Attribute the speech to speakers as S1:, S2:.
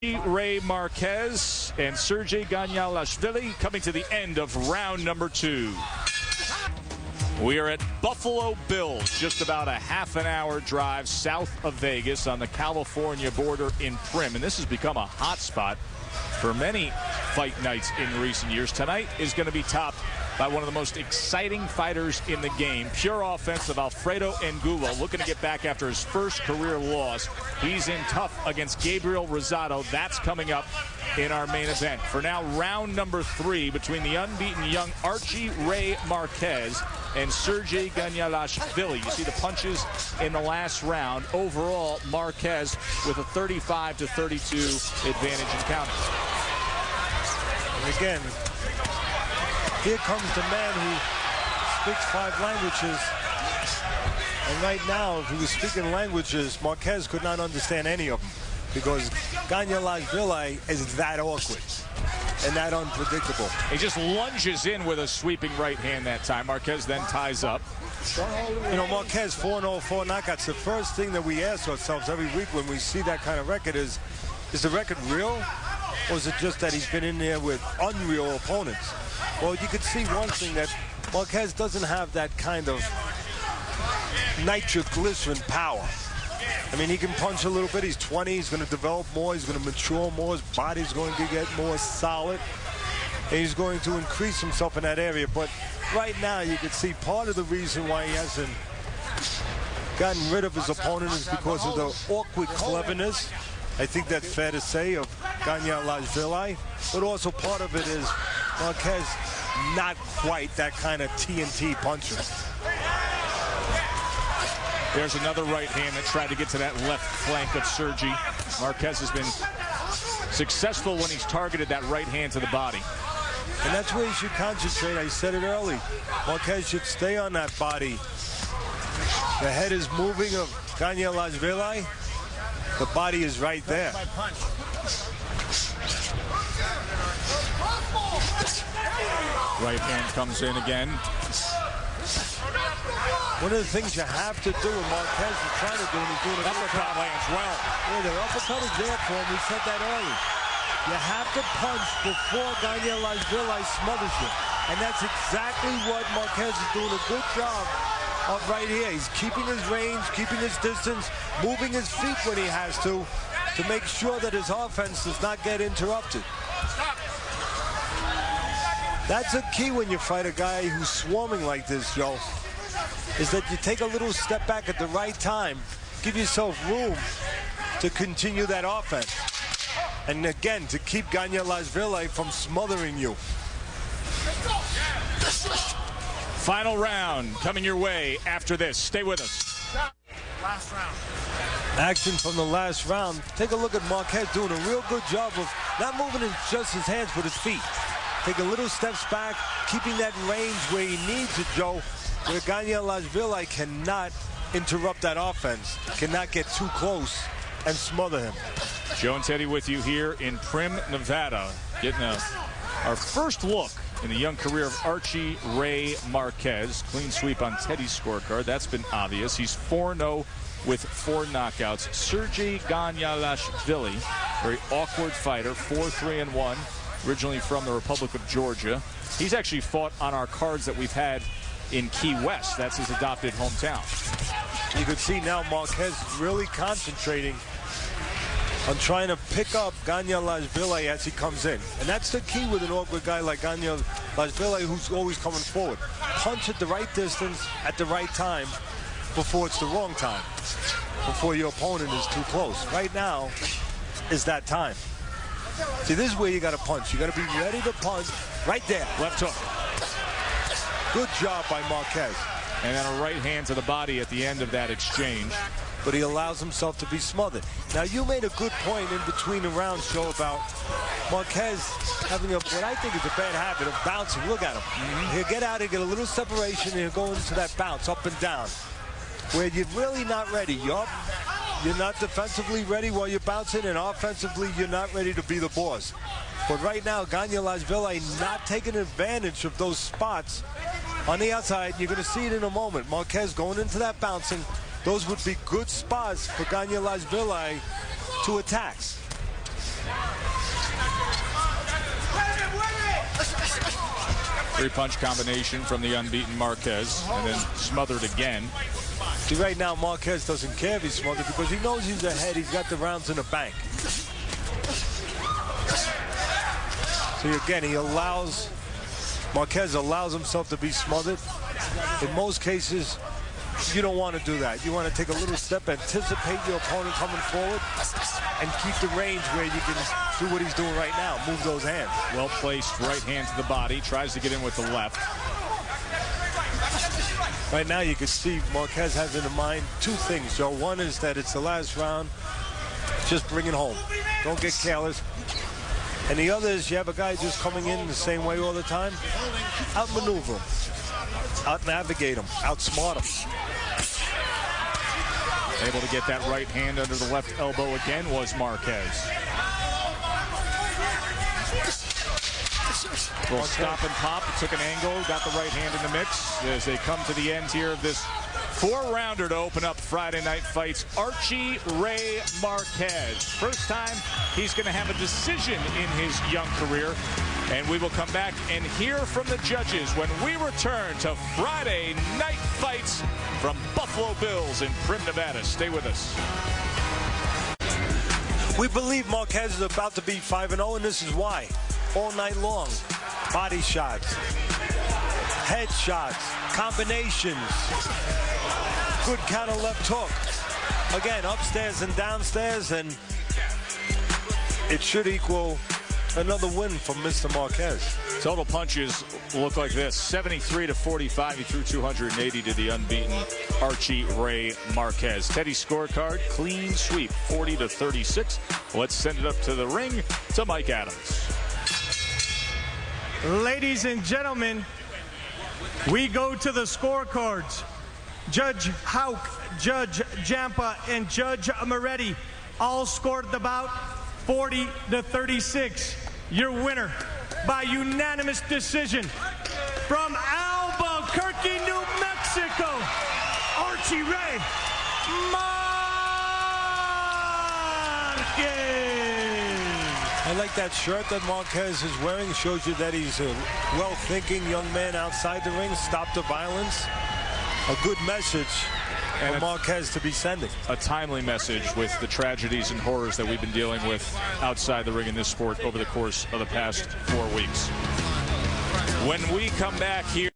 S1: Ray Marquez and Sergey Ganyalashvili coming to the end of round number 2. We are at Buffalo Bills, just about a half an hour drive south of Vegas on the California border in Primm. And this has become a hot spot for many fight nights in recent years. Tonight is going to be topped by one of the most exciting fighters in the game. Pure offense of Alfredo Angulo, looking to get back after his first career loss. He's in tough against Gabriel Rosado. That's coming up in our main event. For now, round number 3 between the unbeaten young Archie Ray Marquez and Sergey Ganyalashvili. You see the punches in the last round. Overall, Marquez with a 35-32 advantage in counters.
S2: And again, here comes the man who speaks 5 languages. And right now, if he was speaking languages, Marquez could not understand any of them, because Ganyalashvili is that awkward and that unpredictable.
S1: He just lunges in with a sweeping right hand that time. Marquez then ties up.
S2: You know, Marquez 4-0, 4 knockouts. The first thing that we ask ourselves every week when we see that kind of record is the record real? Or is it just that he's been in there with unreal opponents? Well, you could see one thing, that Marquez doesn't have that kind of nitroglycerin power. I mean, he can punch a little bit. He's 20. He's going to develop more. He's going to mature more. His body's going to get more solid. And he's going to increase himself in that area. But right now, you can see part of the reason why he hasn't gotten rid of his opponent is because of the awkward cleverness. I think that's fair to say, of Ganyalashvili. But also part of it is Marquez not quite that kind of TNT puncher.
S1: There's another right hand that tried to get to that left flank of Sergey. Marquez has been successful when he's targeted that right hand to the body.
S2: And that's where he should concentrate. I said it early. Marquez should stay on that body. The head is moving of Ganyalashvili. The body is right there.
S1: Right hand comes in again.
S2: One of the things you have to do, and Marquez is trying to do, and he's doing it.
S1: Uppercut lands well.
S2: Yeah, the uppercut is there for him. We said that early. You have to punch before Ganyalashvili smothers you. And that's exactly what Marquez is doing a good job of right here. He's keeping his range, keeping his distance, moving his feet when he has to make sure that his offense does not get interrupted. That's a key when you fight a guy who's swarming like this, Joe, is that you take a little step back at the right time, give yourself room to continue that offense. And again, to keep Ganyalashvili from smothering you.
S1: Final round coming your way after this. Stay with us.
S3: Last round.
S2: Action from the last round. Take a look at Marquez doing a real good job of not moving just his hands, but his feet. Take a little steps back, keeping that range where he needs it, Joe, where Ganyalashvili cannot interrupt that offense, cannot get too close and smother him.
S1: Joe and Teddy with you here in Primm, Nevada, getting our first look in the young career of Archie Ray Marquez. Clean sweep on Teddy's scorecard. That's been obvious. He's 4-0 with 4 knockouts. Sergey Ganyalashvili, very awkward fighter, 4-3-1, originally from the Republic of Georgia. He's actually fought on our cards that we've had in Key West. That's his adopted hometown.
S2: You can see now Marquez really concentrating on trying to pick up Ganyalashvili as he comes in. And that's the key with an awkward guy like Ganyalashvili, who's always coming forward. Punch at the right distance, at the right time, before it's the wrong time, before your opponent is too close. Right now is that time. See, this is where you got to punch. You got to be ready to punch right there.
S1: Left hook.
S2: Good job by Marquez.
S1: And then a right hand to the body at the end of that exchange.
S2: But he allows himself to be smothered. Now, you made a good point in between the rounds, Joe, about Marquez having what I think is a bad habit of bouncing. Look at him. He'll get out and get a little separation, and he'll go into that bounce up and down, where you're really not ready. You're not defensively ready while you're bouncing, and offensively, you're not ready to be the boss. But right now, Ganyalashvili not taking advantage of those spots on the outside. You're going to see it in a moment. Marquez going into that bouncing. Those would be good spots for Ganyalashvili to attack.
S1: Three-punch combination from the unbeaten Marquez, and then smothered again.
S2: See, right now, Marquez doesn't care if he's smothered because he knows he's ahead. He's got the rounds in the bank. See, again, Marquez allows himself to be smothered. In most cases, you don't want to do that. You want to take a little step, anticipate your opponent coming forward, and keep the range where you can do what he's doing right now, move those hands.
S1: Well-placed right hand to the body, tries to get in with the left.
S2: Right now, you can see Marquez has in mind two things, Joe. One is that it's the last round. Just bring it home. Don't get careless. And the other is you have a guy just coming in the same way all the time. Outmaneuver him. Out-navigate him. Outsmart him.
S1: Able to get that right hand under the left elbow again was Marquez. Little stop and pop, took an angle, got the right hand in the mix as they come to the end here of this four-rounder to open up Friday Night Fights. Archie Ray Marquez. First time he's going to have a decision in his young career. And we will come back and hear from the judges when we return to Friday Night Fights from Buffalo Bills in Primm, Nevada. Stay with us.
S2: We believe Marquez is about to be 5-0, and this is why. All night long, body shots, head shots, combinations, good counter left hook. Again, upstairs and downstairs, and it should equal another win from Mr. Marquez.
S1: Total punches look like this: 73 to 45. He threw 280 to the unbeaten Archie Ray Marquez. Teddy's scorecard: clean sweep, 40 to 36. Let's send it up to the ring to Mike Adams.
S3: Ladies and gentlemen, we go to the scorecards. Judge Houck, Judge Jampa, and Judge Moretti all scored the bout 40 to 36. Your winner by unanimous decision from Albuquerque, New Mexico, Archie Ray Marquez.
S2: I like that shirt that Marquez is wearing. Shows you that he's a well-thinking young man outside the ring. Stop the violence. A good message for Marquez to be sending.
S1: A timely message with the tragedies and horrors that we've been dealing with outside the ring in this sport over the course of the past 4 weeks. When we come back here.